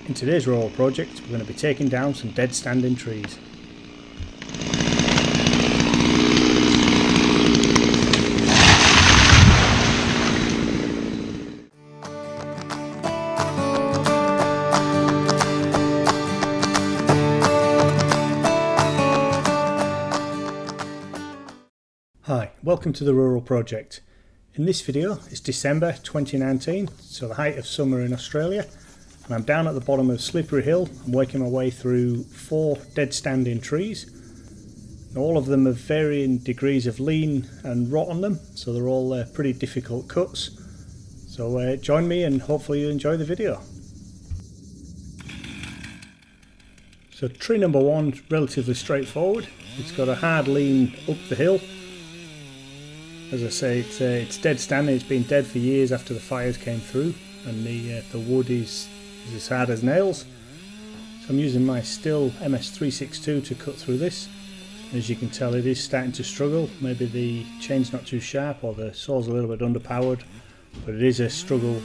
In today's rural project, we're going to be taking down some dead standing trees. Hi, welcome to the Rural Project. In this video, it's December 2019, so the height of summer in Australia, and I'm down at the bottom of Slippery Hill. I'm working my way through 4 dead standing trees. All of them have varying degrees of lean and rot on them, so they're all pretty difficult cuts. So join me and hopefully you enjoy the video. So tree number 1 is relatively straightforward. It's got a hard lean up the hill. As I say, it's dead standing. It's been dead for years after the fires came through, and the wood is as hard as nails. So I'm using my Stihl MS362 to cut through this. As you can tell, it is starting to struggle. Maybe the chain's not too sharp or the saw's a little bit underpowered, but it is a struggle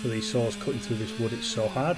for these saws cutting through this wood. It's so hard.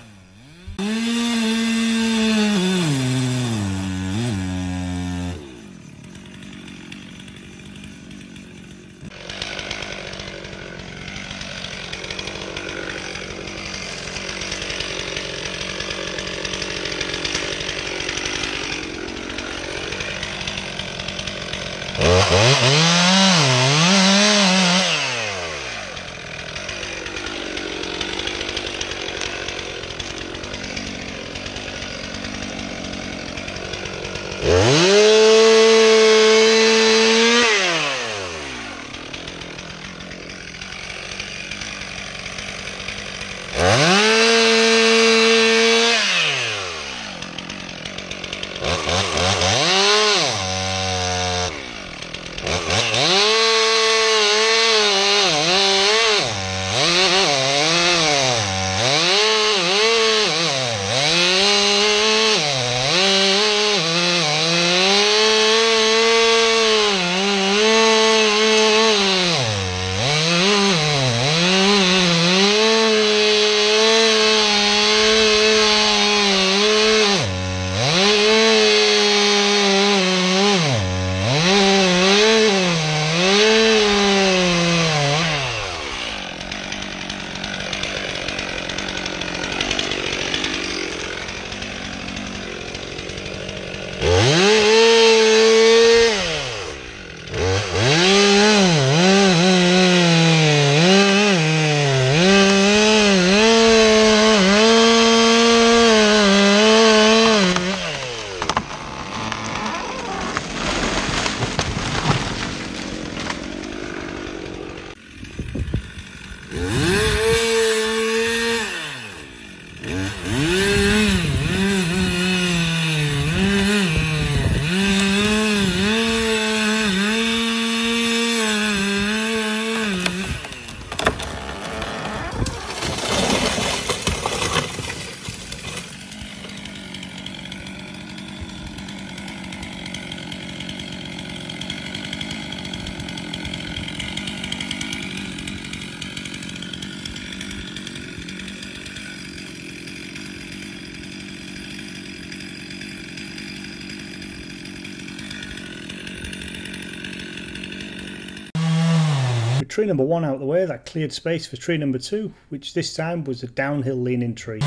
With tree number 1 out of the way, that cleared space for tree number 2, which this time was a downhill leaning tree.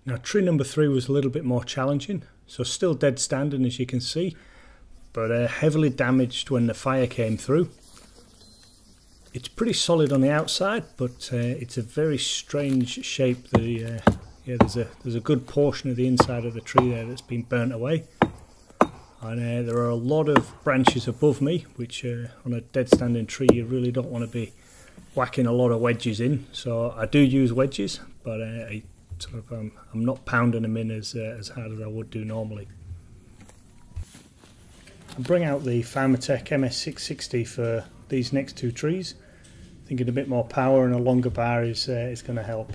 Now tree number 3 was a little bit more challenging, so still dead standing as you can see, but heavily damaged when the fire came through. It's pretty solid on the outside, but it's a very strange shape. Yeah, there's a good portion of the inside of the tree there that's been burnt away. And there are a lot of branches above me, which on a dead standing tree you really don't want to be whacking a lot of wedges in. So I do use wedges, but I'm not pounding them in as hard as I would do normally. I'll bring out the Farmertec MS660 for these next 2 trees. Thinking a bit more power and a longer bar is going to help.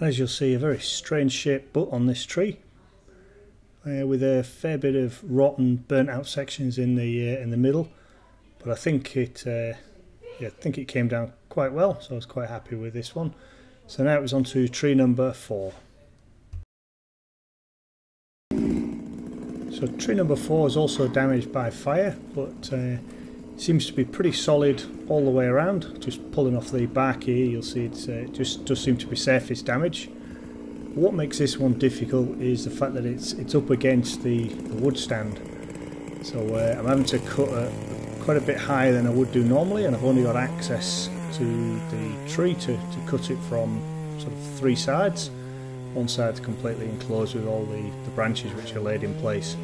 And as you'll see, a very strange shaped butt on this tree, with a fair bit of rotten, burnt out sections in the middle. But I think it came down quite well, so I was quite happy with this one. So now it was on to tree number 4. So tree number 4 is also damaged by fire, but seems to be pretty solid all the way around. Just pulling off the bark here, you'll see it just does seem to be surface damage. What makes this one difficult is the fact that it's up against the wood stand. So I'm having to cut quite a bit higher than I would do normally, and I've only got access to the tree to cut it from sort of 3 sides. One side's completely enclosed with all the branches which are laid in place.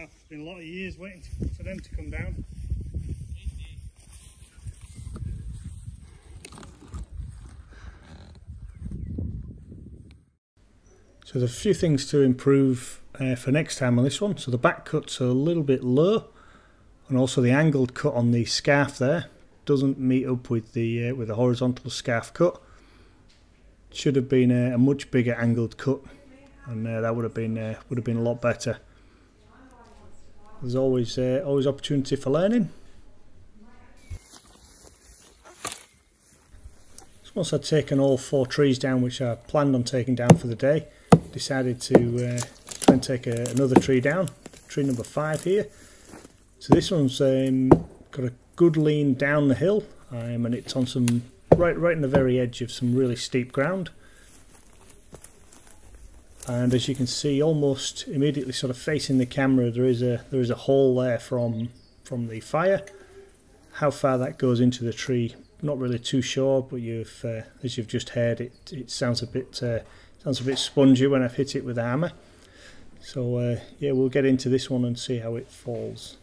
It's been a lot of years waiting for them to come down. So there's a few things to improve for next time on this one. So the back cuts are a little bit low, and also the angled cut on the scarf there doesn't meet up with the horizontal scarf cut. Should have been a much bigger angled cut and that would have been a lot better. There's always opportunity for learning. So once I'd taken all 4 trees down, which I planned on taking down for the day, decided to try and take another tree down, tree number 5 here. So this one's got a good lean down the hill, and it's on some right in the very edge of some really steep ground. And as you can see, almost immediately sort of facing the camera, there is a hole there from the fire. How far that goes into the tree, not really too sure, but as you've just heard, it sounds a bit spongy when I've hit it with a hammer. So yeah, we'll get into this one and see how it falls.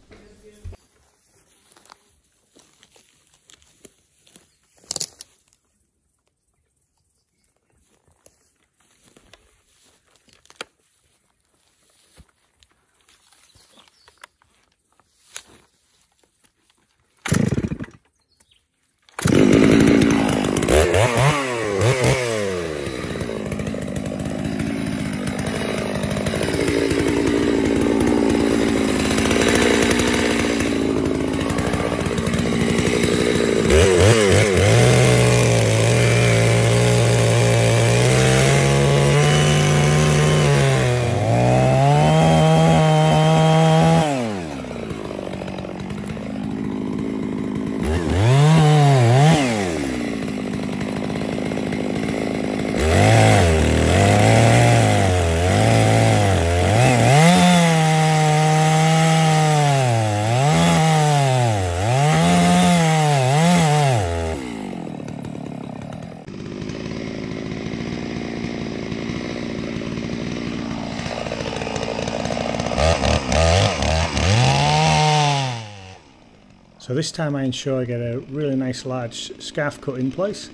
So this time I ensure I get a really nice large scarf cut in place,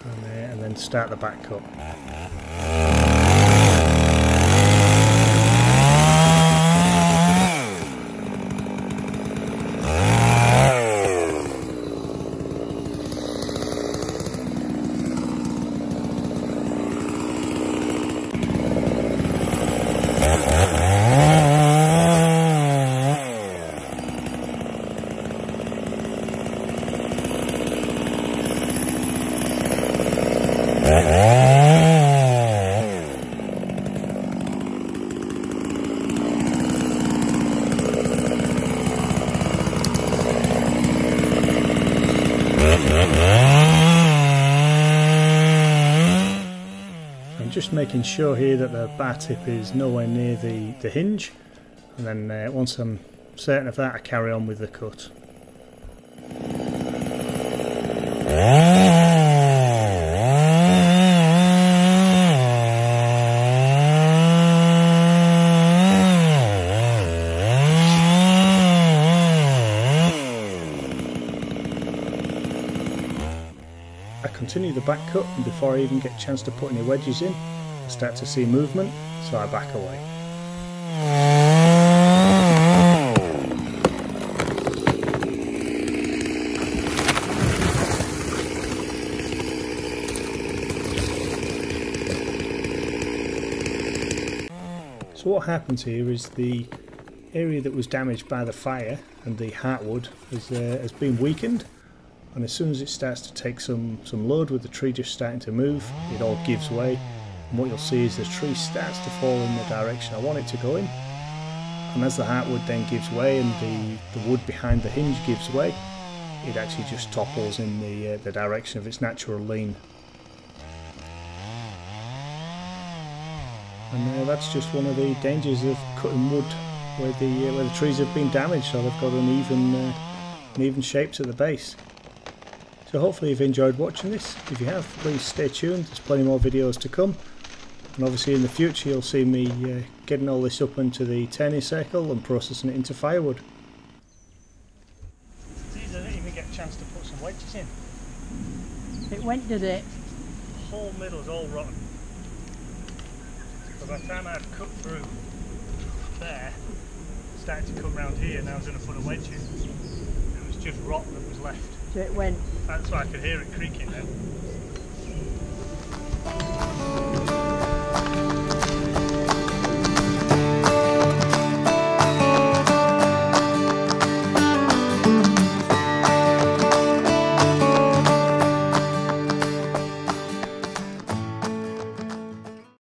and then start the back cut. I'm just making sure here that the bar tip is nowhere near the hinge, and then once I'm certain of that, I carry on with the cut. I continue the back cut, and before I even get a chance to put any wedges in, I start to see movement, so I back away. So what happens here is the area that was damaged by the fire and the heartwood has been weakened, and as soon as it starts to take some load with the tree just starting to move, it all gives way, and what you'll see is the tree starts to fall in the direction I want it to go in, and as the heartwood then gives way and the wood behind the hinge gives way, it actually just topples in the direction of its natural lean. And that's just one of the dangers of cutting wood where the trees have been damaged, so they've got uneven shapes at the base. So hopefully you've enjoyed watching this. If you have, please stay tuned, there's plenty more videos to come. And obviously in the future you'll see me getting all this up into the turning circle and processing it into firewood. It's easy, I didn't even get a chance to put some wedges in. It went, did it? The whole middle's all rotten. So by the time I'd cut through there, started to come round here, and I was going to put a wedge in, it was just rot that was left. So it went. That's why I could hear it creaking then.